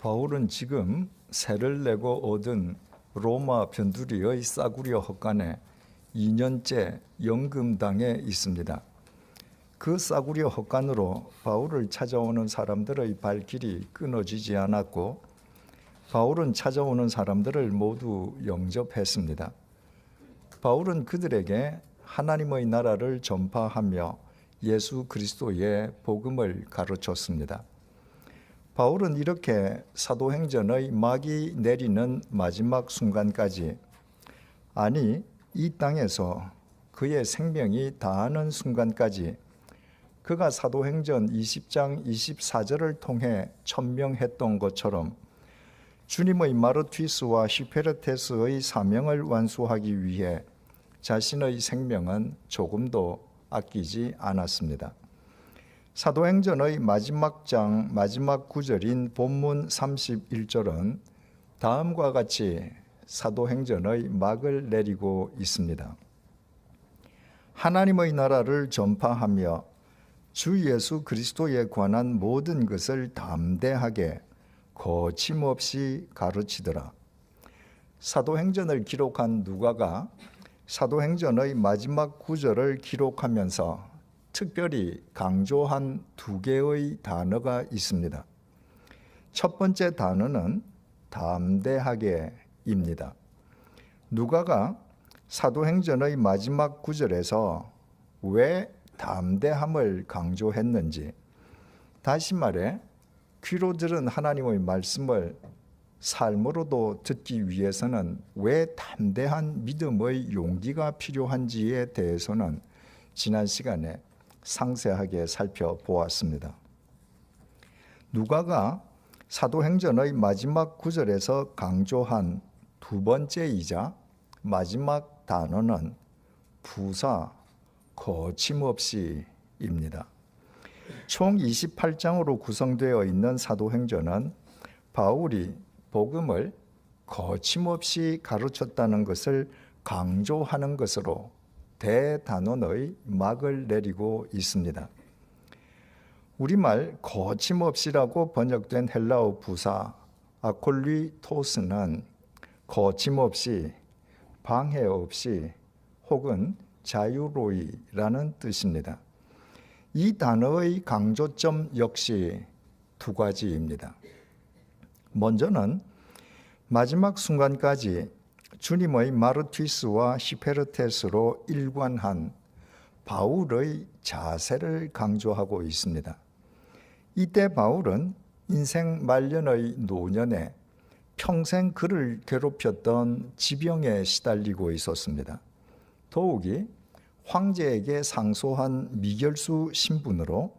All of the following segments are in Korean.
바울은 지금 세를 내고 얻은 로마 변두리의 싸구려 헛간에 2년째 연금당에 있습니다. 그 싸구려 헛간으로 바울을 찾아오는 사람들의 발길이 끊어지지 않았고 바울은 찾아오는 사람들을 모두 영접했습니다. 바울은 그들에게 하나님의 나라를 전파하며 예수 그리스도의 복음을 가르쳤습니다. 바울은 이렇게 사도행전의 막이 내리는 마지막 순간까지, 아니 이 땅에서 그의 생명이 다하는 순간까지 그가 사도행전 20장 24절을 통해 천명했던 것처럼 주님의 마르튀스와 히페르테스의 사명을 완수하기 위해 자신의 생명은 조금도 아끼지 않았습니다. 사도행전의 마지막 장 마지막 구절인 본문 31절은 다음과 같이 사도행전의 막을 내리고 있습니다. 하나님의 나라를 전파하며 주 예수 그리스도에 관한 모든 것을 담대하게 거침없이 가르치더라. 사도행전을 기록한 누가가 사도행전의 마지막 구절을 기록하면서 특별히 강조한 두 개의 단어가 있습니다. 첫 번째 단어는 담대하게입니다. 누가가 사도행전의 마지막 구절에서 왜 담대함을 강조했는지, 다시 말해 귀로 들은 하나님의 말씀을 삶으로도 듣기 위해서는 왜 담대한 믿음의 용기가 필요한지에 대해서는 지난 시간에 상세하게 살펴보았습니다. 누가가 사도행전의 마지막 구절에서 강조한 두 번째이자 마지막 단어는 부사 거침없이입니다. 총 28장으로 구성되어 있는 사도행전은 바울이 복음을 거침없이 가르쳤다는 것을 강조하는 것으로 대단원의 막을 내리고 있습니다. 우리말 거침없이라고 번역된 헬라어 부사 아콜리토스는 거침없이, 방해 없이 혹은 자유로이라는 뜻입니다. 이 단어의 강조점 역시 두 가지입니다. 먼저는 마지막 순간까지 주님의 마르튀스와 히페르테스로 일관한 바울의 자세를 강조하고 있습니다. 이때 바울은 인생 말년의 노년에 평생 그를 괴롭혔던 지병에 시달리고 있었습니다. 더욱이 황제에게 상소한 미결수 신분으로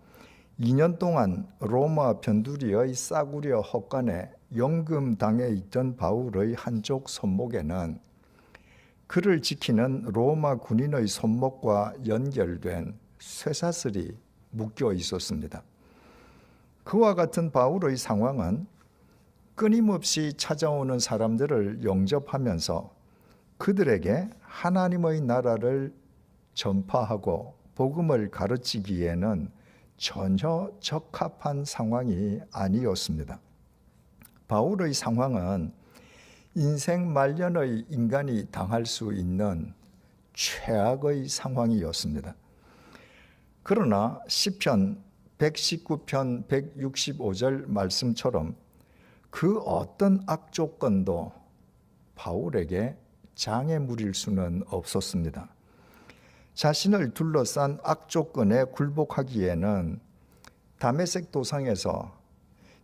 2년 동안 로마 변두리의 싸구려 헛간에 연금당에 있던 바울의 한쪽 손목에는 그를 지키는 로마 군인의 손목과 연결된 쇠사슬이 묶여 있었습니다. 그와 같은 바울의 상황은 끊임없이 찾아오는 사람들을 영접하면서 그들에게 하나님의 나라를 전파하고 복음을 가르치기에는 전혀 적합한 상황이 아니었습니다. 바울의 상황은 인생 말년의 인간이 당할 수 있는 최악의 상황이었습니다. 그러나 시편 119편 165절 말씀처럼 그 어떤 악조건도 바울에게 장애물일 수는 없었습니다. 자신을 둘러싼 악조건에 굴복하기에는 다메섹 도상에서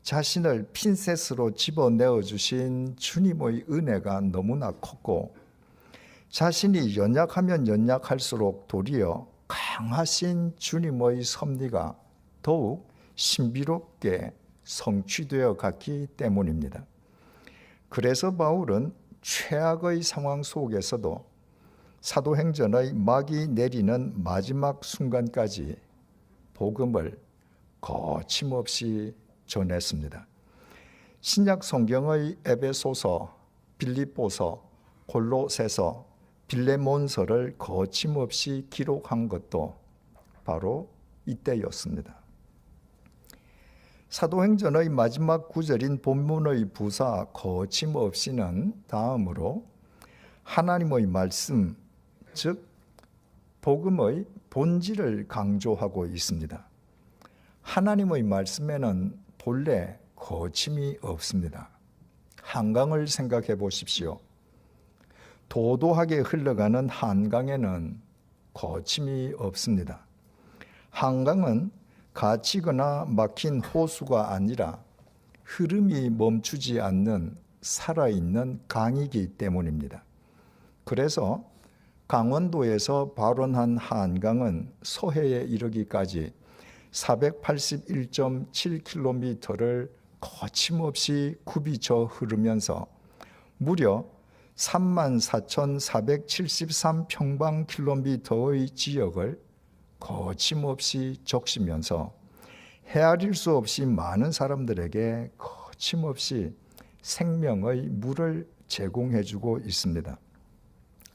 자신을 핀셋으로 집어내어 주신 주님의 은혜가 너무나 컸고, 자신이 연약하면 연약할수록 도리어 강하신 주님의 섭리가 더욱 신비롭게 성취되어 갔기 때문입니다. 그래서 바울은 최악의 상황 속에서도 사도행전의 막이 내리는 마지막 순간까지 복음을 거침없이 전했습니다. 신약 성경의 에베소서, 빌립보서, 골로새서, 빌레몬서를 거침없이 기록한 것도 바로 이때였습니다. 사도행전의 마지막 구절인 본문의 부사 거침없이는 다음으로 하나님의 말씀, 즉 복음의 본질을 강조하고 있습니다. 하나님의 말씀에는 본래 거침이 없습니다. 한강을 생각해 보십시오. 도도하게 흘러가는 한강에는 거침이 없습니다. 한강은 갇히거나 막힌 호수가 아니라 흐름이 멈추지 않는 살아있는 강이기 때문입니다. 그래서 강원도에서 발원한 한강은 서해에 이르기까지 481.7km를 거침없이 굽이쳐 흐르면서 무려 34,473평방킬로미터의 지역을 거침없이 적시면서 헤아릴 수 없이 많은 사람들에게 거침없이 생명의 물을 제공해주고 있습니다.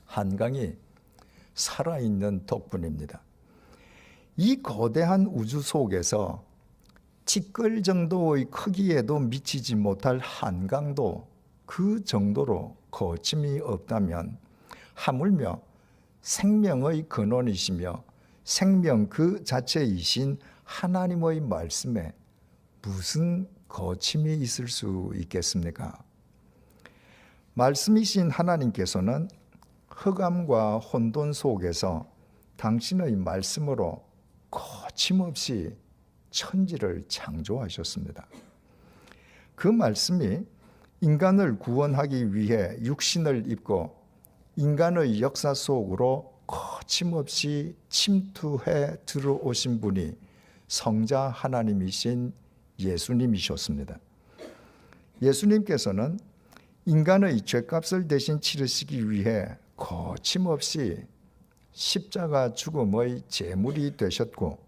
한강이 살아있는 덕분입니다. 이 거대한 우주 속에서 티끌 정도의 크기에도 미치지 못할 한강도 그 정도로 거침이 없다면 하물며 생명의 근원이시며 생명 그 자체이신 하나님의 말씀에 무슨 거침이 있을 수 있겠습니까? 말씀이신 하나님께서는 흑암과 혼돈 속에서 당신의 말씀으로 거침없이 천지를 창조하셨습니다. 그 말씀이 인간을 구원하기 위해 육신을 입고 인간의 역사 속으로 거침없이 침투해 들어오신 분이 성자 하나님이신 예수님이셨습니다. 예수님께서는 인간의 죄값을 대신 치르시기 위해 거침없이 십자가 죽음의 제물이 되셨고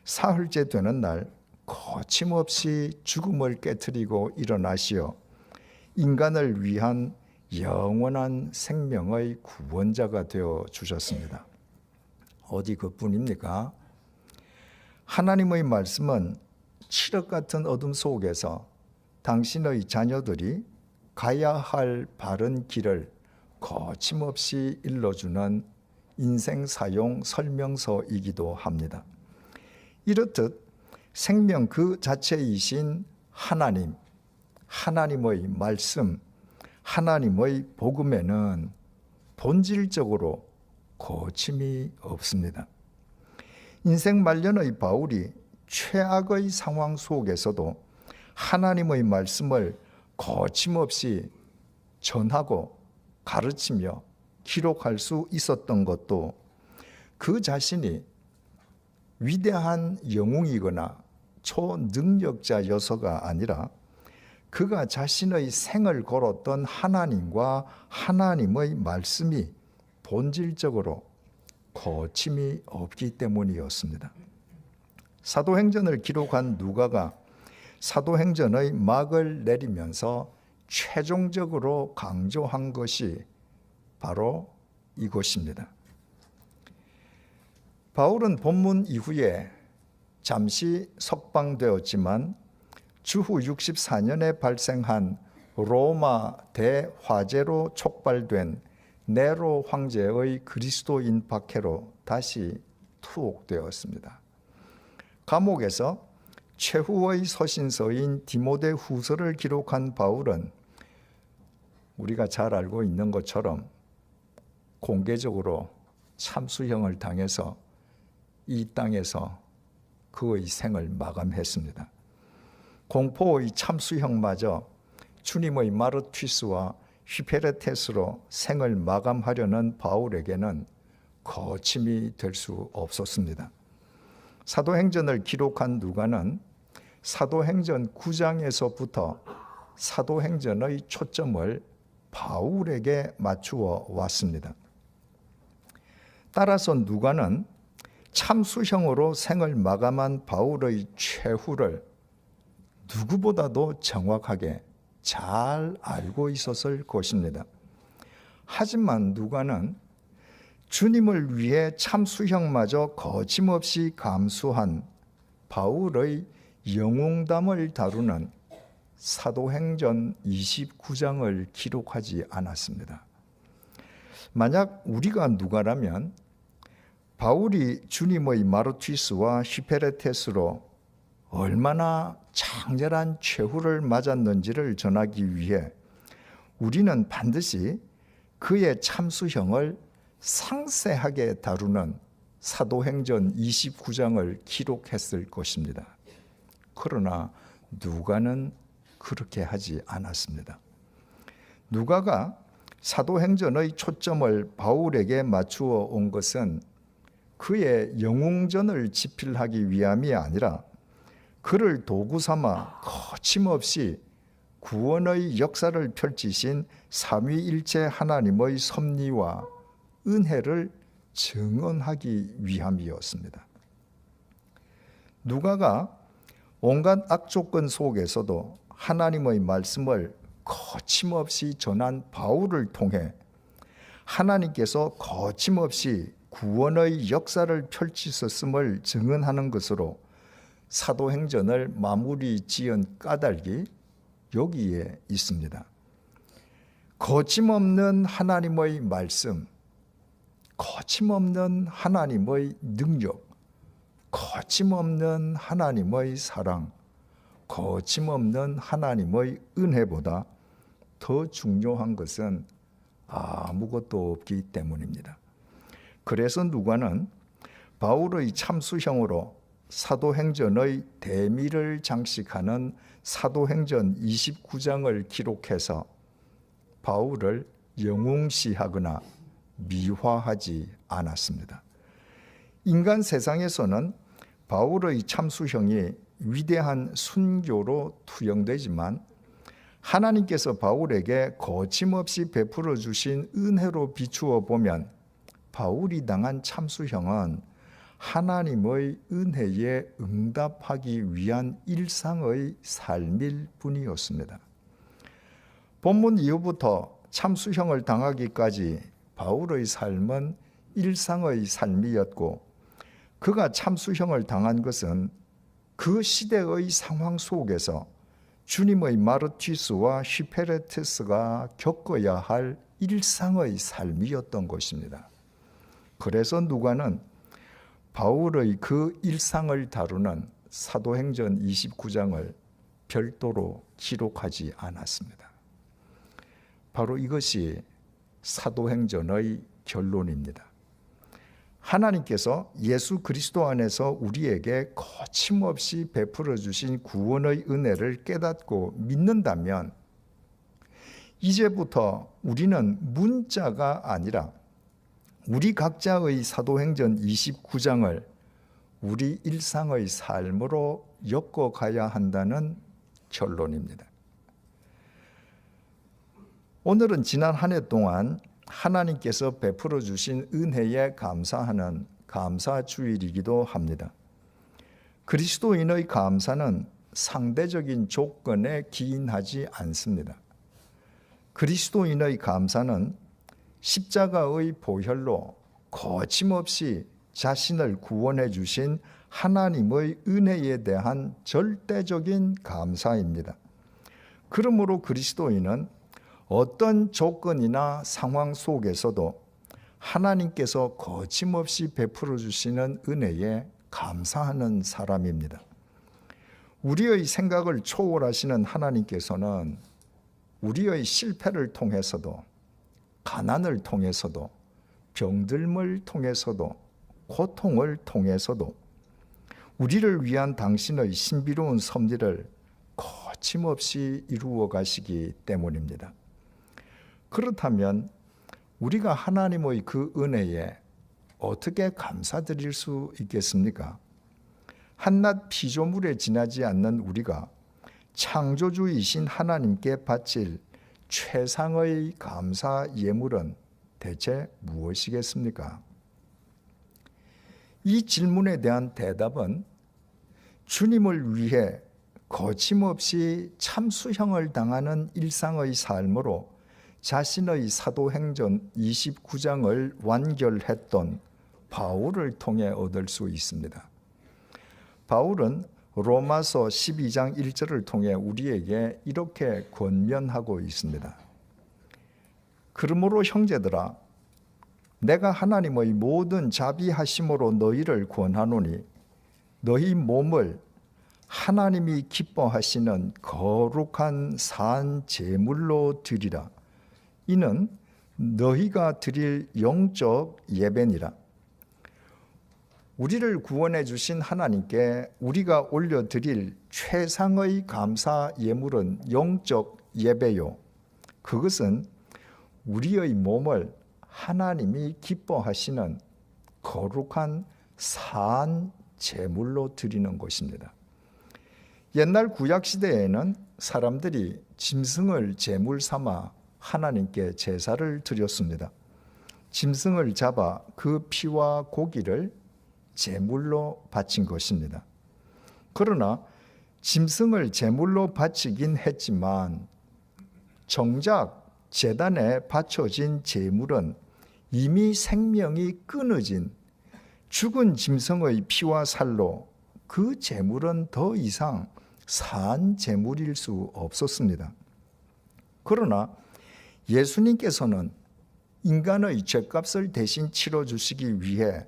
사흘째 되는 날 거침없이 죽음을 깨트리고 일어나시어 인간을 위한 영원한 생명의 구원자가 되어 주셨습니다. 어디 그뿐입니까? 하나님의 말씀은 칠흑 같은 어둠 속에서 당신의 자녀들이 가야 할 바른 길을 거침없이 일러주는 인생 사용 설명서이기도 합니다. 이렇듯 생명 그 자체이신 하나님, 하나님의 말씀, 하나님의 복음에는 본질적으로 거침이 없습니다. 인생 말년의 바울이 최악의 상황 속에서도 하나님의 말씀을 거침없이 전하고 가르치며 기록할 수 있었던 것도 그 자신이 위대한 영웅이거나 초능력자여서가 아니라 그가 자신의 생을 걸었던 하나님과 하나님의 말씀이 본질적으로 거침이 없기 때문이었습니다. 사도행전을 기록한 누가가 사도행전의 막을 내리면서 최종적으로 강조한 것이 바로 이것입니다. 바울은 본문 이후에 잠시 석방되었지만 주후 64년에 발생한 로마 대화재로 촉발된 네로 황제의 그리스도인 박해로 다시 투옥되었습니다. 감옥에서 최후의 서신서인 디모데 후서를 기록한 바울은 우리가 잘 알고 있는 것처럼 공개적으로 참수형을 당해서 이 땅에서 그의 생을 마감했습니다. 공포의 참수형마저 주님의 마르튀스와 휘페레테스로 생을 마감하려는 바울에게는 거침이 될 수 없었습니다. 사도행전을 기록한 누가는 사도행전 9장에서부터 사도행전의 초점을 바울에게 맞추어 왔습니다. 따라서 누가는 참수형으로 생을 마감한 바울의 최후를 누구보다도 정확하게 잘 알고 있었을 것입니다. 하지만 누가는 주님을 위해 참수형마저 거침없이 감수한 바울의 영웅담을 다루는 사도행전 29장을 기록하지 않았습니다. 만약 우리가 누가라면 바울이 주님의 마르투스와 히페레테스로 얼마나 장렬한 최후를 맞았는지를 전하기 위해 우리는 반드시 그의 참수형을 상세하게 다루는 사도행전 29장을 기록했을 것입니다. 그러나 누가는 그렇게 하지 않았습니다. 누가가 사도행전의 초점을 바울에게 맞추어 온 것은 그의 영웅전을 지필하기 위함이 아니라 그를 도구 삼아 거침없이 구원의 역사를 펼치신 삼위일체 하나님의 섭리와 은혜를 증언하기 위함이었습니다. 누가가 온갖 악조건 속에서도 하나님의 말씀을 거침없이 전한 바울을 통해 하나님께서 거침없이 구원의 역사를 펼치셨음을 증언하는 것으로 사도행전을 마무리 지은 까닭이 여기에 있습니다. 거침없는 하나님의 말씀, 거침없는 하나님의 능력, 거침없는 하나님의 사랑, 거침없는 하나님의 은혜보다 더 중요한 것은 아무것도 없기 때문입니다. 그래서 누가는 바울의 참수형으로 사도행전의 대미를 장식하는 사도행전 29장을 기록해서 바울을 영웅시하거나 미화하지 않았습니다. 인간 세상에서는 바울의 참수형이 위대한 순교로 투영되지만 하나님께서 바울에게 거침없이 베풀어 주신 은혜로 비추어 보면 바울이 당한 참수형은 하나님의 은혜에 응답하기 위한 일상의 삶일 뿐이었습니다. 본문 이후부터 참수형을 당하기까지 바울의 삶은 일상의 삶이었고 그가 참수형을 당한 것은 그 시대의 상황 속에서 주님의 마르투스와 히페레테스가 겪어야 할 일상의 삶이었던 것입니다. 그래서 누가는 바울의 그 일상을 다루는 사도행전 29장을 별도로 기록하지 않았습니다. 바로 이것이 사도행전의 결론입니다. 하나님께서 예수 그리스도 안에서 우리에게 거침없이 베풀어 주신 구원의 은혜를 깨닫고 믿는다면 이제부터 우리는 문자가 아니라 우리 각자의 사도행전 29장을 우리 일상의 삶으로 엮어가야 한다는 결론입니다. 오늘은 지난 한 해 동안 하나님께서 베풀어 주신 은혜에 감사하는 감사주일이기도 합니다. 그리스도인의 감사는 상대적인 조건에 기인하지 않습니다. 그리스도인의 감사는 십자가의 보혈로 거침없이 자신을 구원해 주신 하나님의 은혜에 대한 절대적인 감사입니다. 그러므로 그리스도인은 어떤 조건이나 상황 속에서도 하나님께서 거침없이 베풀어 주시는 은혜에 감사하는 사람입니다. 우리의 생각을 초월하시는 하나님께서는 우리의 실패를 통해서도 가난을 통해서도 병들음을 통해서도 고통을 통해서도 우리를 위한 당신의 신비로운 섭리를 거침없이 이루어 가시기 때문입니다. 그렇다면 우리가 하나님의 그 은혜에 어떻게 감사드릴 수 있겠습니까? 한낱 피조물에 지나지 않는 우리가 창조주이신 하나님께 바칠 최상의 감사 예물은 대체 무엇이겠습니까? 이 질문에 대한 대답은 주님을 위해 거침없이 참수형을 당하는 일상의 삶으로 자신의 사도행전 29장을 완결했던 바울을 통해 얻을 수 있습니다. 바울은 로마서 12장 1절을 통해 우리에게 이렇게 권면하고 있습니다. 그러므로 형제들아, 내가 하나님의 모든 자비하심으로 너희를 권하노니 너희 몸을 하나님이 기뻐하시는 거룩한 산 제물로 드리라. 이는 너희가 드릴 영적 예배니라. 우리를 구원해 주신 하나님께 우리가 올려드릴 최상의 감사 예물은 영적 예배요. 그것은 우리의 몸을 하나님이 기뻐하시는 거룩한 산 제물로 드리는 것입니다. 옛날 구약 시대에는 사람들이 짐승을 제물 삼아 하나님께 제사를 드렸습니다. 짐승을 잡아 그 피와 고기를 제물로 바친 것입니다. 그러나 짐승을 제물로 바치긴 했지만 정작 제단에 바쳐진 제물은 이미 생명이 끊어진 죽은 짐승의 피와 살로 그 제물은 더 이상 산 제물일 수 없었습니다. 그러나 예수님께서는 인간의 죄값을 대신 치러주시기 위해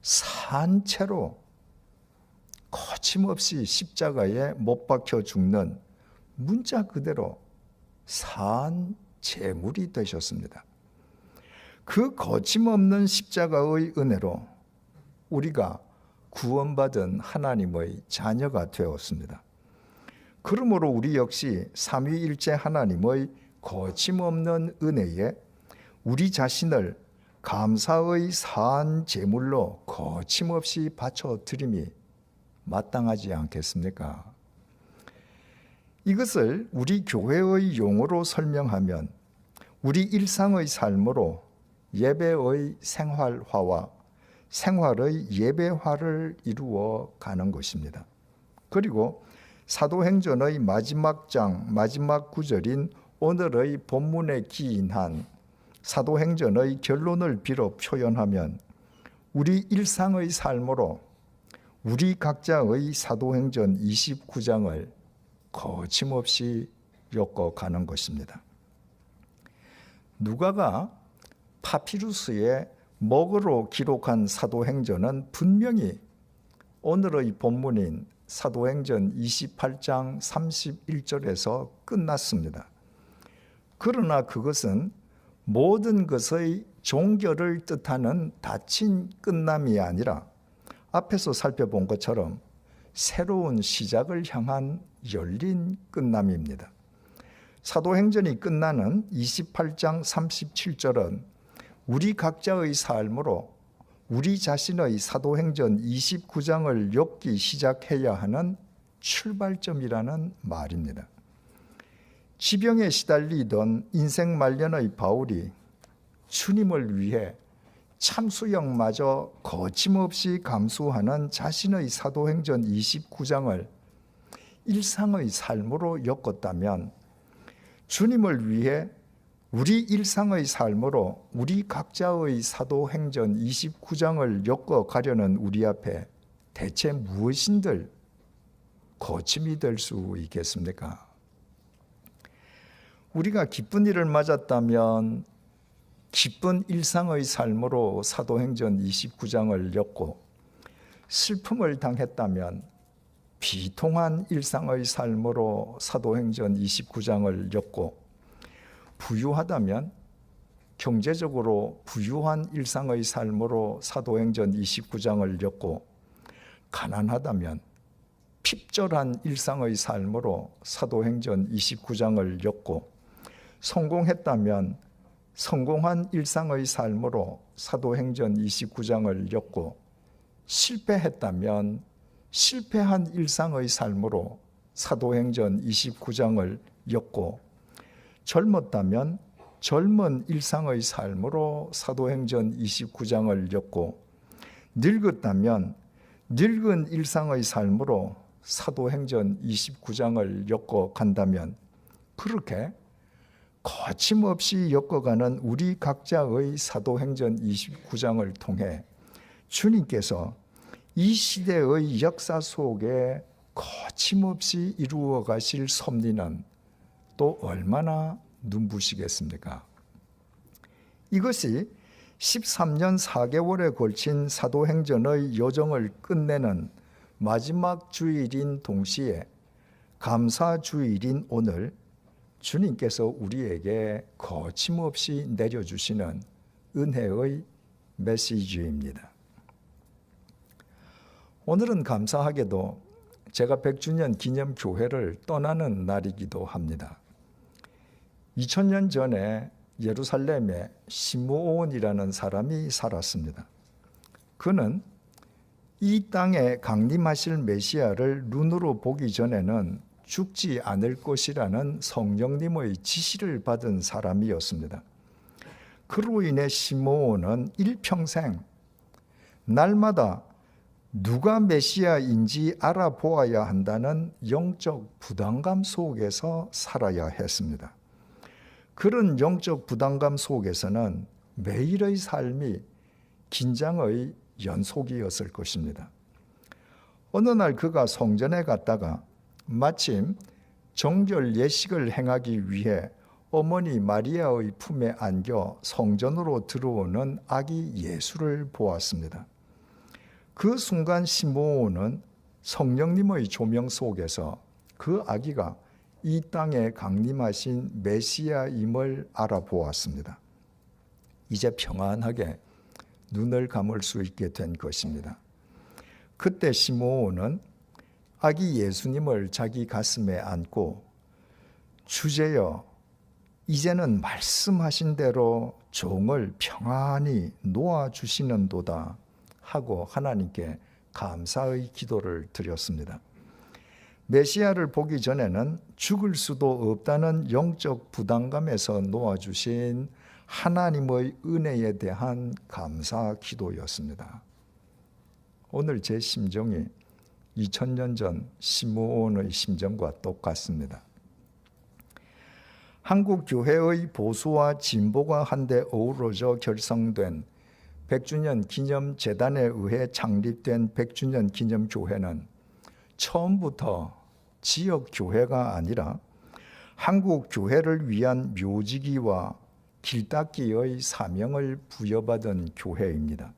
산채로 거침없이 십자가에 못 박혀 죽는 문자 그대로 산 제물이 되셨습니다. 그 거침없는 십자가의 은혜로 우리가 구원받은 하나님의 자녀가 되었습니다. 그러므로 우리 역시 삼위일체 하나님의 거침없는 은혜에 우리 자신을 감사의 산 제물로 거침없이 바쳐 드림이 마땅하지 않겠습니까? 이것을 우리 교회의 용어로 설명하면 우리 일상의 삶으로 예배의 생활화와 생활의 예배화를 이루어 가는 것입니다. 그리고 사도행전의 마지막 장 마지막 구절인 오늘의 본문에 기인한 사도행전의 결론을 빌어 표현하면 우리 일상의 삶으로 우리 각자의 사도행전 29장을 거침없이 엮어가는 것입니다. 누가가 파피루스에 먹으로 기록한 사도행전은 분명히 오늘의 본문인 사도행전 28장 31절에서 끝났습니다. 그러나 그것은 모든 것의 종결을 뜻하는 닫힌 끝남이 아니라 앞에서 살펴본 것처럼 새로운 시작을 향한 열린 끝남입니다. 사도행전이 끝나는 28장 37절은 우리 각자의 삶으로 우리 자신의 사도행전 29장을 엮기 시작해야 하는 출발점이라는 말입니다. 지병에 시달리던 인생 말년의 바울이 주님을 위해 참수형마저 거침없이 감수하는 자신의 사도행전 29장을 일상의 삶으로 엮었다면 주님을 위해 우리 일상의 삶으로 우리 각자의 사도행전 29장을 엮어가려는 우리 앞에 대체 무엇인들 거침이 될 수 있겠습니까? 우리가 기쁜 일을 맞았다면 기쁜 일상의 삶으로 사도행전 29장을 엮고 슬픔을 당했다면 비통한 일상의 삶으로 사도행전 29장을 엮고 부유하다면 경제적으로 부유한 일상의 삶으로 사도행전 29장을 엮고 가난하다면 핍절한 일상의 삶으로 사도행전 29장을 엮고 성공했다면 성공한 일상의 삶으로 사도행전 29장을 엮고 실패했다면 실패한 일상의 삶으로 사도행전 29장을 엮고 젊었다면 젊은 일상의 삶으로 사도행전 29장을 엮고 늙었다면 늙은 일상의 삶으로 사도행전 29장을 엮어 간다면 그렇게 거침없이 엮어가는 우리 각자의 사도행전 29장을 통해 주님께서 이 시대의 역사 속에 거침없이 이루어 가실 섭리는 또 얼마나 눈부시겠습니까? 이것이 13년 4개월에 걸친 사도행전의 여정을 끝내는 마지막 주일인 동시에 감사 주일인 오늘 주님께서 우리에게 거침없이 내려주시는 은혜의 메시지입니다. 오늘은 감사하게도 제가 100주년 기념교회를 떠나는 날이기도 합니다. 2000년 전에 예루살렘에 시므온이라는 사람이 살았습니다. 그는 이 땅에 강림하실 메시아를 눈으로 보기 전에는 죽지 않을 것이라는 성령님의 지시를 받은 사람이었습니다. 그로 인해 시므온은 일평생 날마다 누가 메시아인지 알아보아야 한다는 영적 부담감 속에서 살아야 했습니다. 그런 영적 부담감 속에서는 매일의 삶이 긴장의 연속이었을 것입니다. 어느 날 그가 성전에 갔다가 마침 정결 예식을 행하기 위해 어머니 마리아의 품에 안겨 성전으로 들어오는 아기 예수를 보았습니다. 그 순간 시므온은 성령님의 조명 속에서 그 아기가 이 땅에 강림하신 메시아임을 알아보았습니다. 이제 평안하게 눈을 감을 수 있게 된 것입니다. 그때 시므온은 아기 예수님을 자기 가슴에 안고 주제여 이제는 말씀하신 대로 종을 평안히 놓아주시는도다 하고 하나님께 감사의 기도를 드렸습니다. 메시아를 보기 전에는 죽을 수도 없다는 영적 부담감에서 놓아주신 하나님의 은혜에 대한 감사 기도였습니다. 오늘 제 심정이 2000년 전 시므온의 심정과 똑같습니다. 한국 교회의 보수와 진보가 한데 어우러져 결성된 100주년 기념재단에 의해 창립된 100주년 기념교회는 처음부터 지역교회가 아니라 한국 교회를 위한 묘지기와 길닦기의 사명을 부여받은 교회입니다.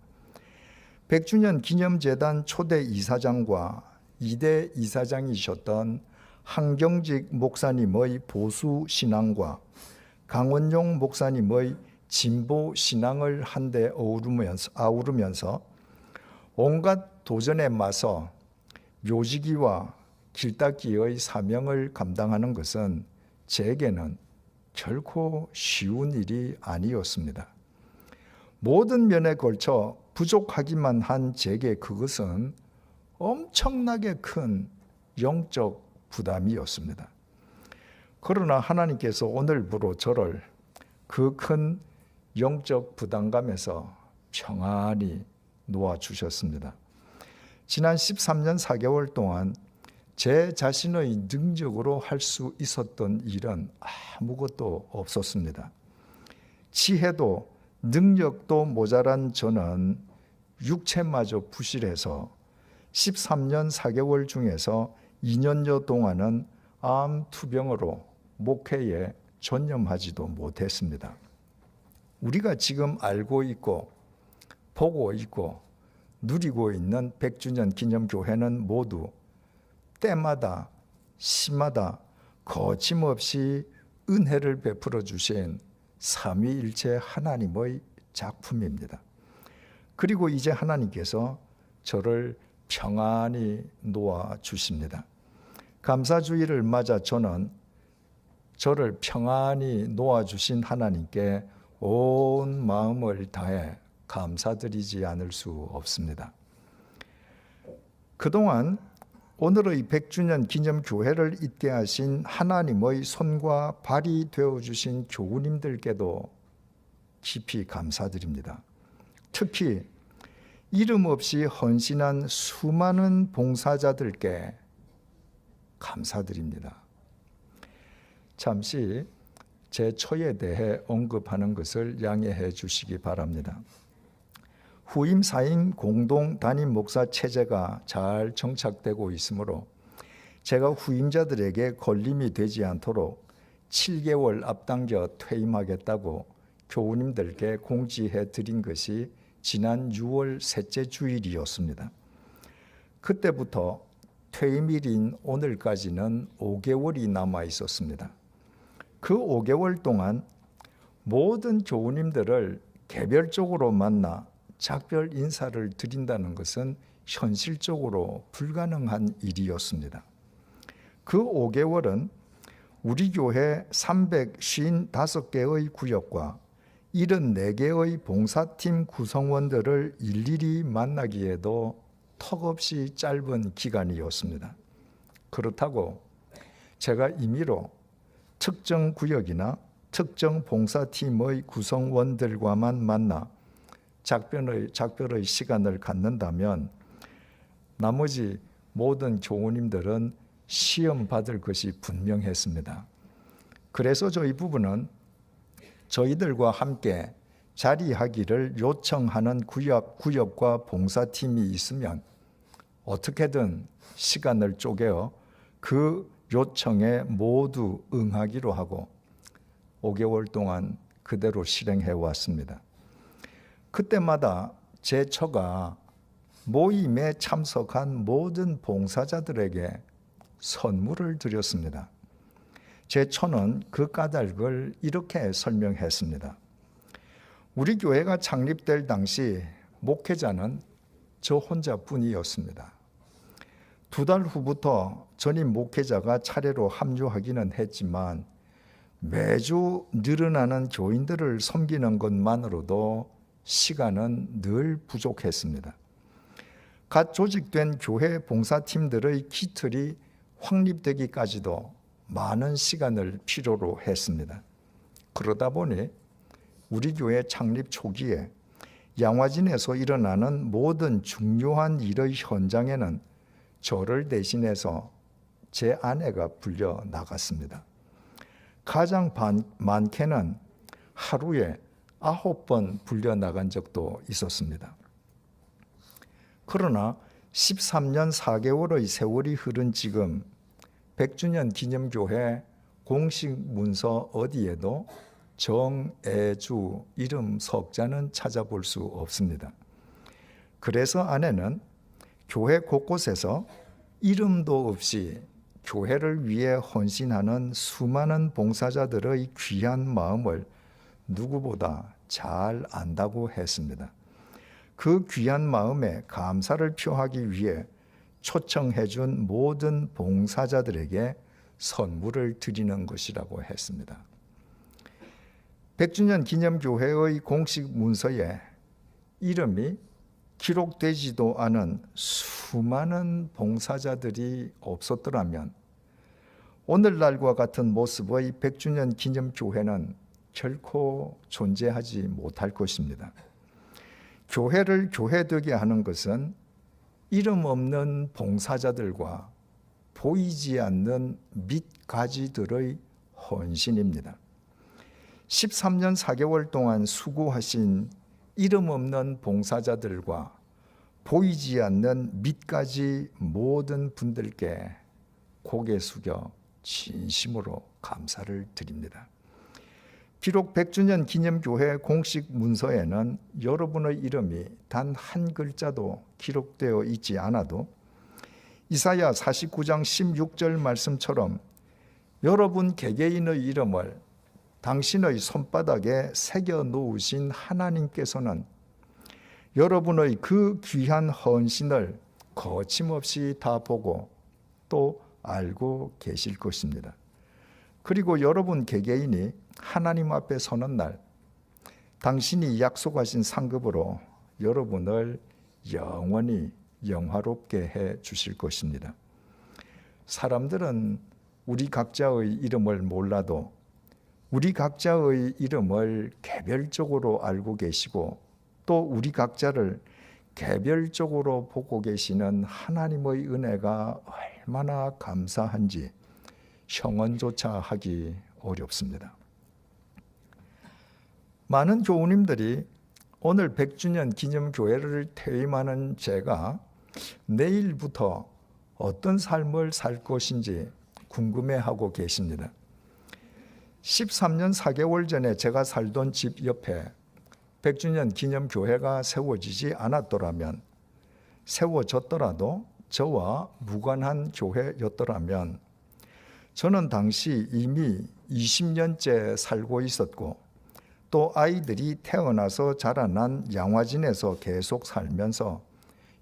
100주년 기념재단 초대 이사장과 2대 이사장이셨던 한경직 목사님의 보수 신앙과 강원용 목사님의 진보 신앙을 한데 아우르면서 온갖 도전에 맞서 묘지기와 길닦기의 사명을 감당하는 것은 제게는 결코 쉬운 일이 아니었습니다. 모든 면에 걸쳐 부족하기만 한 제게 그것은 엄청나게 큰 영적 부담이었습니다. 그러나 하나님께서 오늘부로 저를 그 큰 영적 부담감에서 평안히 놓아주셨습니다. 지난 13년 4개월 동안 제 자신의 능력으로 할 수 있었던 일은 아무것도 없었습니다. 지혜도 능력도 모자란 저는 육체마저 부실해서 13년 4개월 중에서 2년여 동안은 암 투병으로 목회에 전념하지도 못했습니다. 우리가 지금 알고 있고 보고 있고 누리고 있는 100주년 기념교회는 모두 때마다 시마다 거침없이 은혜를 베풀어 주신 삼위일체 하나님의 작품입니다. 그리고 이제 하나님께서 저를 평안히 놓아 주십니다. 감사주일을 맞아 저는 저를 평안히 놓아 주신 하나님께 온 마음을 다해 감사드리지 않을 수 없습니다. 그동안 오늘의 100주년 기념교회를 잇게 하신 하나님의 손과 발이 되어주신 교우님들께도 깊이 감사드립니다. 특히 이름 없이 헌신한 수많은 봉사자들께 감사드립니다. 잠시 제 처에 대해 언급하는 것을 양해해 주시기 바랍니다. 후임 사임 공동 담임 목사 체제가 잘 정착되고 있으므로 제가 후임자들에게 걸림이 되지 않도록 7개월 앞당겨 퇴임하겠다고 교우님들께 공지해 드린 것이 지난 6월 셋째 주일이었습니다. 그때부터 퇴임일인 오늘까지는 5개월이 남아 있었습니다. 그 5개월 동안 모든 교우님들을 개별적으로 만나 작별 인사를 드린다는 것은 현실적으로 불가능한 일이었습니다. 그 5개월은 우리 교회 355개의 구역과 74개의 봉사팀 구성원들을 일일이 만나기에도 턱없이 짧은 기간이었습니다. 그렇다고 제가 임의로 특정 구역이나 특정 봉사팀의 구성원들과만 만나 작별의 시간을 갖는다면 나머지 모든 교우님들은 시험 받을 것이 분명했습니다. 그래서 저희 부부는 저희들과 함께 자리하기를 요청하는 구역과 봉사팀이 있으면 어떻게든 시간을 쪼개어 그 요청에 모두 응하기로 하고 5개월 동안 그대로 실행해 왔습니다. 그때마다 제 처가 모임에 참석한 모든 봉사자들에게 선물을 드렸습니다. 제 처는 그 까닭을 이렇게 설명했습니다. 우리 교회가 창립될 당시 목회자는 저 혼자뿐이었습니다. 2달 후부터 전임 목회자가 차례로 합류하기는 했지만 매주 늘어나는 교인들을 섬기는 것만으로도 시간은 늘 부족했습니다. 갓 조직된 교회 봉사팀들의 기틀이 확립되기까지도 많은 시간을 필요로 했습니다. 그러다 보니 우리 교회 창립 초기에 양화진에서 일어나는 모든 중요한 일의 현장에는 저를 대신해서 제 아내가 불려 나갔습니다. 가장 많게는 하루에 9번 불려 나간 적도 있었습니다. 그러나 13년 4개월의 세월이 흐른 지금 100주년 기념교회 공식 문서 어디에도 정애주 이름 석자는 찾아볼 수 없습니다. 그래서 아내는 교회 곳곳에서 이름도 없이 교회를 위해 헌신하는 수많은 봉사자들의 귀한 마음을 누구보다 잘 안다고 했습니다. 그 귀한 마음에 감사를 표하기 위해 초청해준 모든 봉사자들에게 선물을 드리는 것이라고 했습니다. 100주년 기념교회의 공식 문서에 이름이 기록되지도 않은 수많은 봉사자들이 없었더라면 오늘날과 같은 모습의 100주년 기념교회는 결코 존재하지 못할 것입니다. 교회를 교회되게 하는 것은 이름 없는 봉사자들과 보이지 않는 밑가지들의 헌신입니다. 13년 4개월 동안 수고하신 이름 없는 봉사자들과 보이지 않는 밑가지 모든 분들께 고개 숙여 진심으로 감사를 드립니다. 비록 100주년 기념교회 공식 문서에는 여러분의 이름이 단 한 글자도 기록되어 있지 않아도 이사야 49장 16절 말씀처럼 여러분 개개인의 이름을 당신의 손바닥에 새겨 놓으신 하나님께서는 여러분의 그 귀한 헌신을 거침없이 다 보고 또 알고 계실 것입니다. 그리고 여러분 개개인이 하나님 앞에 서는 날 당신이 약속하신 상급으로 여러분을 영원히 영화롭게 해 주실 것입니다. 사람들은 우리 각자의 이름을 몰라도 우리 각자의 이름을 개별적으로 알고 계시고 또 우리 각자를 개별적으로 보고 계시는 하나님의 은혜가 얼마나 감사한지 형언조차 하기 어렵습니다. 많은 교우님들이 오늘 100주년 기념교회를 퇴임하는 제가 내일부터 어떤 삶을 살 것인지 궁금해하고 계십니다. 13년 4개월 전에 제가 살던 집 옆에 100주년 기념교회가 세워지지 않았더라면, 세워졌더라도 저와 무관한 교회였더라면 저는 당시 이미 20년째 살고 있었고 또 아이들이 태어나서 자라난 양화진에서 계속 살면서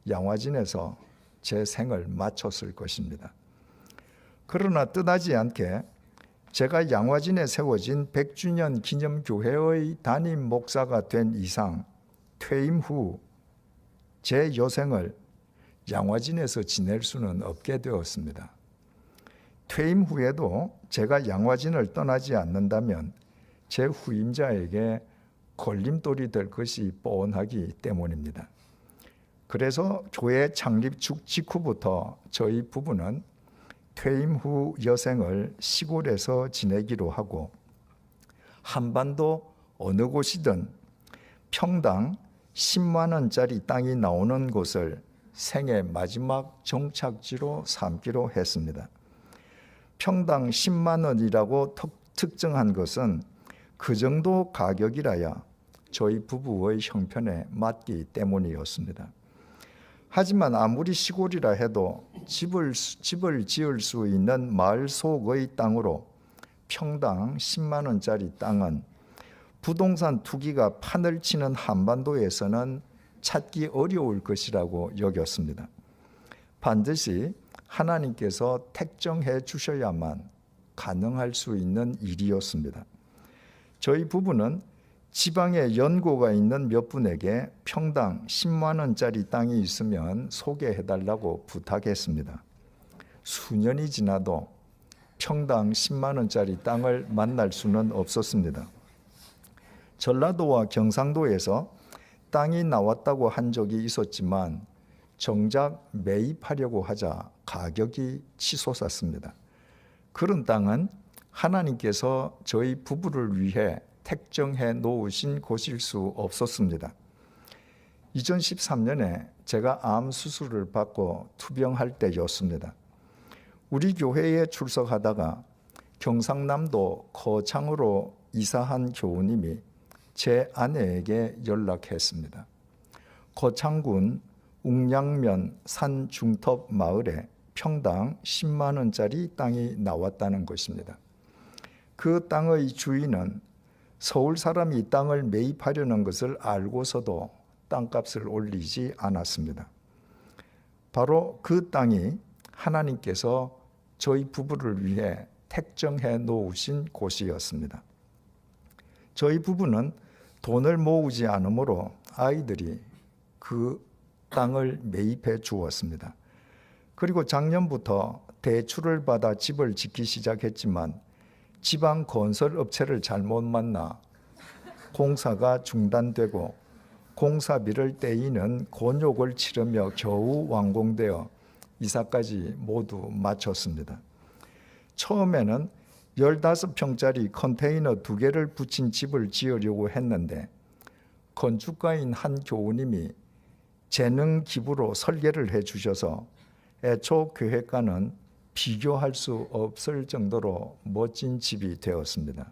양화진에서 제 생을 마쳤을 것입니다. 그러나 뜻하지 않게 제가 양화진에 세워진 100주년 기념교회의 담임 목사가 된 이상 퇴임 후 제 여생을 양화진에서 지낼 수는 없게 되었습니다. 퇴임 후에도 제가 양화진을 떠나지 않는다면 제 후임자에게 걸림돌이 될 것이 뻔하기 때문입니다. 그래서 교회 창립 직후부터 저희 부부는 퇴임 후 여생을 시골에서 지내기로 하고 한반도 어느 곳이든 평당 10만 원짜리 땅이 나오는 곳을 생애 마지막 정착지로 삼기로 했습니다. 평당 10만 원이라고 특정한 것은 그 정도 가격이라야 저희 부부의 형편에 맞기 때문이었습니다. 하지만 아무리 시골이라 해도 집을 지을 수 있는 마을 속의 땅으로 평당 10만 원짜리 땅은 부동산 투기가 판을 치는 한반도에서는 찾기 어려울 것이라고 여겼습니다. 반드시 하나님께서 택정해 주셔야만 가능할 수 있는 일이었습니다. 저희 부부는 지방에 연고가 있는 몇 분에게 평당 10만 원짜리 땅이 있으면 소개해달라고 부탁했습니다. 수년이 지나도 평당 10만 원짜리 땅을 만날 수는 없었습니다. 전라도와 경상도에서 땅이 나왔다고 한 적이 있었지만 정작 매입하려고 하자 가격이 치솟았습니다. 그런 땅은 하나님께서 저희 부부를 위해 택정해 놓으신 곳일 수 없었습니다. 2013년에 제가 암 수술을 받고 투병할 때였습니다. 우리 교회에 출석하다가 경상남도 거창으로 이사한 교우님이 제 아내에게 연락했습니다. 거창군 웅양면 산 중턱 마을에 평당 10만 원짜리 땅이 나왔다는 것입니다. 그 땅의 주인은 서울 사람이 땅을 매입하려는 것을 알고서도 땅값을 올리지 않았습니다. 바로 그 땅이 하나님께서 저희 부부를 위해 택정해 놓으신 곳이었습니다. 저희 부부는 돈을 모으지 않으므로 아이들이 그 땅을 매입해 주었습니다. 그리고 작년부터 대출을 받아 집을 짓기 시작했지만 지방 건설 업체를 잘못 만나 공사가 중단되고 공사비를 떼이는 곤욕을 치르며 겨우 완공되어 이사까지 모두 마쳤습니다. 처음에는 15평짜리 컨테이너 2개를 붙인 집을 지으려고 했는데 건축가인 한 교우님이 재능 기부로 설계를 해주셔서 애초 계획과는 비교할 수 없을 정도로 멋진 집이 되었습니다.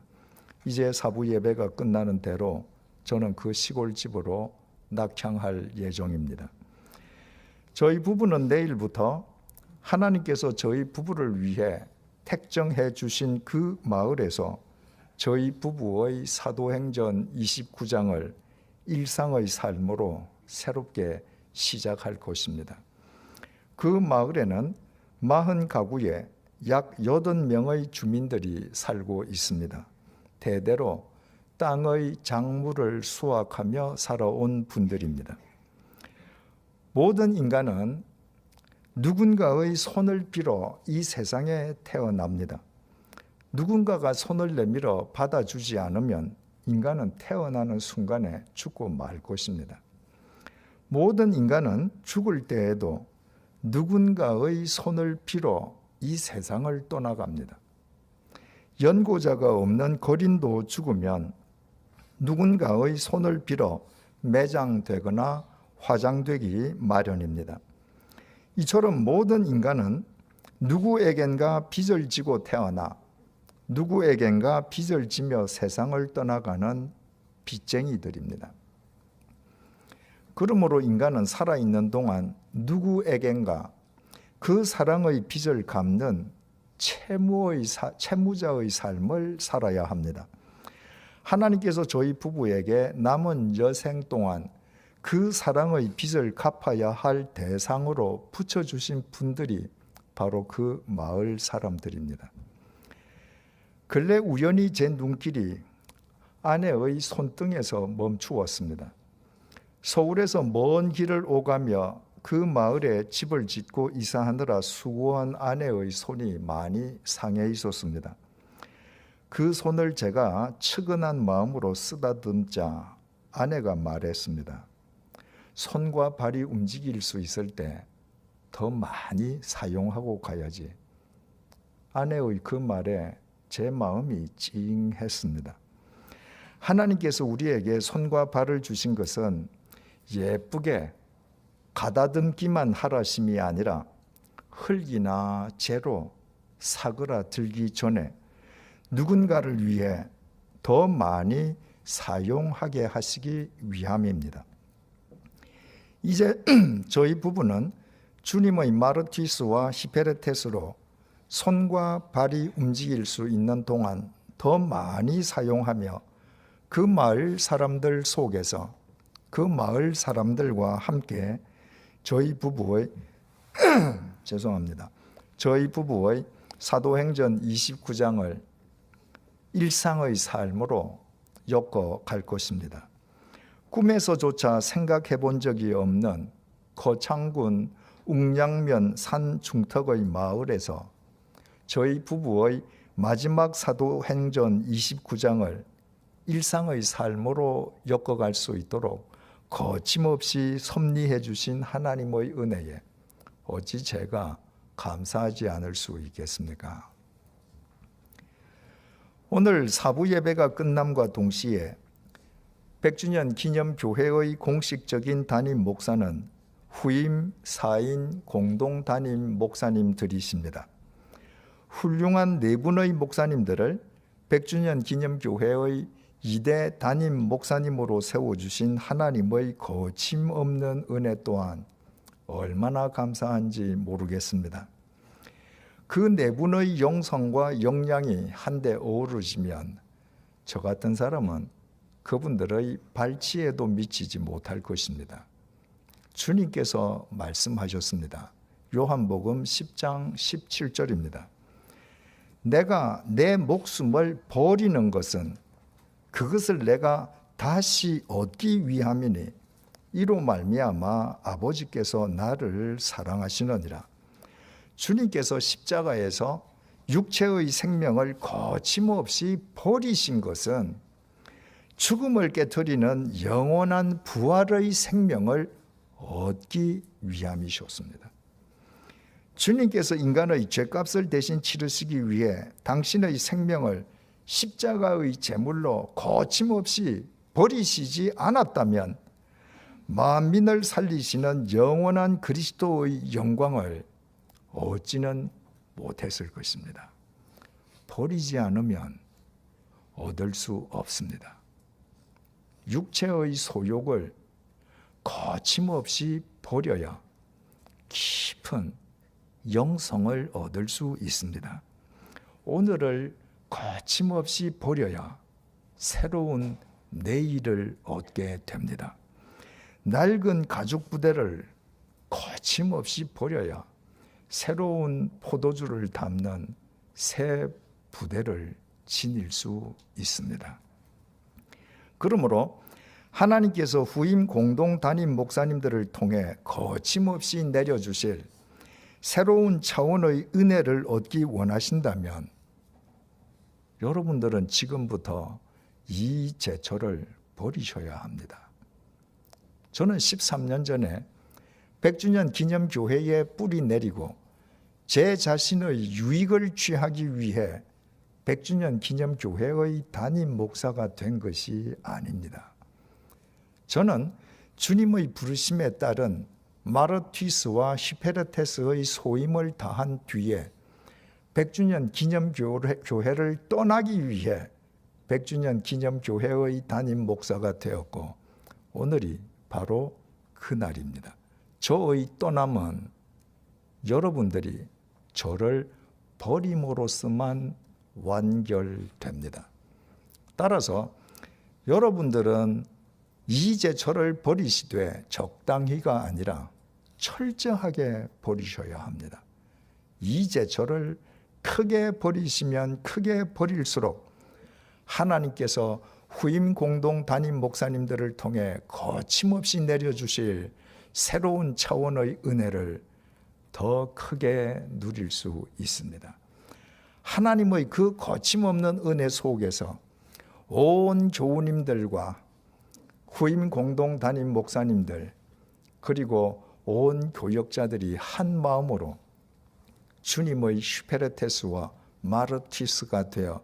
이제 사부 예배가 끝나는 대로 저는 그 시골집으로 낙향할 예정입니다. 저희 부부는 내일부터 하나님께서 저희 부부를 위해 택정해 주신 그 마을에서 저희 부부의 사도행전 29장을 일상의 삶으로 새롭게 시작할 것입니다. 그 마을에는 40가구에 약 80명의 주민들이 살고 있습니다. 대대로 땅의 작물을 수확하며 살아온 분들입니다. 모든 인간은 누군가의 손을 빌어 이 세상에 태어납니다. 누군가가 손을 내밀어 받아주지 않으면 인간은 태어나는 순간에 죽고 말 것입니다. 모든 인간은 죽을 때에도 누군가의 손을 빌어 이 세상을 떠나갑니다. 연고자가 없는 거린도 죽으면 누군가의 손을 빌어 매장되거나 화장되기 마련입니다. 이처럼 모든 인간은 누구에겐가 빚을 지고 태어나 누구에겐가 빚을 지며 세상을 떠나가는 빚쟁이들입니다. 그러므로 인간은 살아있는 동안 누구에겐가 그 사랑의 빚을 갚는 채무자의 삶을 살아야 합니다. 하나님께서 저희 부부에게 남은 여생 동안 그 사랑의 빚을 갚아야 할 대상으로 붙여주신 분들이 바로 그 마을 사람들입니다. 근래 우연히 제 눈길이 아내의 손등에서 멈추었습니다. 서울에서 먼 길을 오가며 그 마을에 집을 짓고 이사하느라 수고한 아내의 손이 많이 상해 있었습니다. 그 손을 제가 측은한 마음으로 쓰다듬자 아내가 말했습니다. 손과 발이 움직일 수 있을 때 더 많이 사용하고 가야지. 아내의 그 말에 제 마음이 찡했습니다. 하나님께서 우리에게 손과 발을 주신 것은 예쁘게 가다듬기만 하라심이 아니라 흙이나 재로 사그라들기 전에 누군가를 위해 더 많이 사용하게 하시기 위함입니다. 이제 저희 부부는 주님의 마르티스와 히페레테스로 손과 발이 움직일 수 있는 동안 더 많이 사용하며 그 마을 사람들 속에서 그 마을 사람들과 함께 저희 부부의 사도행전 29장을 일상의 삶으로 엮어갈 것입니다. 꿈에서조차 생각해 본 적이 없는 거창군 웅량면 산 중턱의 마을에서 저희 부부의 마지막 사도행전 29장을 일상의 삶으로 엮어갈 수 있도록 거침없이 섭리해 주신 하나님의 은혜에 어찌 제가 감사하지 않을 수 있겠습니까? 오늘 사부 예배가 끝남과 동시에 100주년 기념교회의 공식적인 담임 목사는 후임 4인 공동 담임 목사님들이십니다. 훌륭한 네 분의 목사님들을 100주년 기념교회의 2대 담임 목사님으로 세워주신 하나님의 거침없는 은혜 또한 얼마나 감사한지 모르겠습니다. 그 네 분의 영성과 역량이 한데 어우러지면 저 같은 사람은 그분들의 발치에도 미치지 못할 것입니다. 주님께서 말씀하셨습니다. 요한복음 10장 17절입니다. 내가 내 목숨을 버리는 것은 그것을 내가 다시 얻기 위함이니 이로 말미암아 아버지께서 나를 사랑하시느니라. 주님께서 십자가에서 육체의 생명을 거침없이 버리신 것은 죽음을 깨트리는 영원한 부활의 생명을 얻기 위함이셨습니다. 주님께서 인간의 죄값을 대신 치르시기 위해 당신의 생명을 십자가의 제물로 거침없이 버리시지 않았다면 만민을 살리시는 영원한 그리스도의 영광을 얻지는 못했을 것입니다. 버리지 않으면 얻을 수 없습니다. 육체의 소욕을 거침없이 버려야 깊은 영성을 얻을 수 있습니다. 오늘을 거침없이 버려야 새로운 내일을 얻게 됩니다. 낡은 가죽 부대를 거침없이 버려야 새로운 포도주를 담는 새 부대를 지닐 수 있습니다. 그러므로 하나님께서 후임 공동 담임 목사님들을 통해 거침없이 내려주실 새로운 차원의 은혜를 얻기 원하신다면 여러분들은 지금부터 이 제초를 버리셔야 합니다. 저는 13년 전에 100주년 기념교회에 뿌리 내리고 제 자신의 유익을 취하기 위해 100주년 기념교회의 담임 목사가 된 것이 아닙니다. 저는 주님의 부르심에 따른 마르티스와 히페르테스의 소임을 다한 뒤에 100주년 기념교회를 떠나기 위해 100주년 기념교회의 담임 목사가 되었고 오늘이 바로 그날입니다. 저의 떠남은 여러분들이 저를 버림으로써만 완결됩니다. 따라서 여러분들은 이제 저를 버리시되 적당히가 아니라 철저하게 버리셔야 합니다. 이제 저를 크게 버리시면 크게 버릴수록 하나님께서 후임 공동 담임 목사님들을 통해 거침없이 내려주실 새로운 차원의 은혜를 더 크게 누릴 수 있습니다. 하나님의 그 거침없는 은혜 속에서 온 교우님들과 후임 공동 담임 목사님들 그리고 온 교역자들이 한 마음으로 주님의 슈페르테스와 마르티스가 되어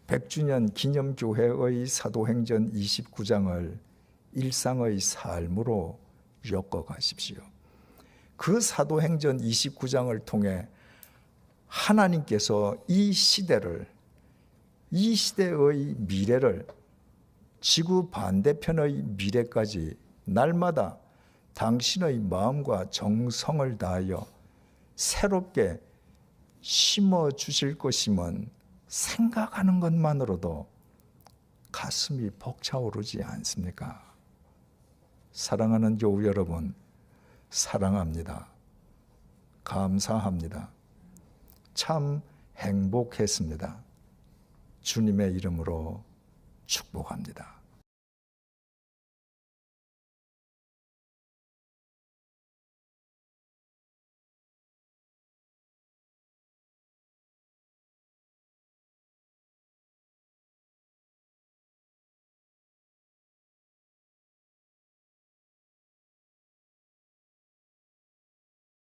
100주년 기념교회의 사도행전 29장을 일상의 삶으로 엮어가십시오. 그 사도행전 29장을 통해 하나님께서 이 시대의 미래를 지구 반대편의 미래까지 날마다 당신의 마음과 정성을 다하여 새롭게 심어주실 것임은 생각하는 것만으로도 가슴이 벅차오르지 않습니까? 사랑하는 교우 여러분, 사랑합니다. 감사합니다. 참 행복했습니다. 주님의 이름으로 축복합니다.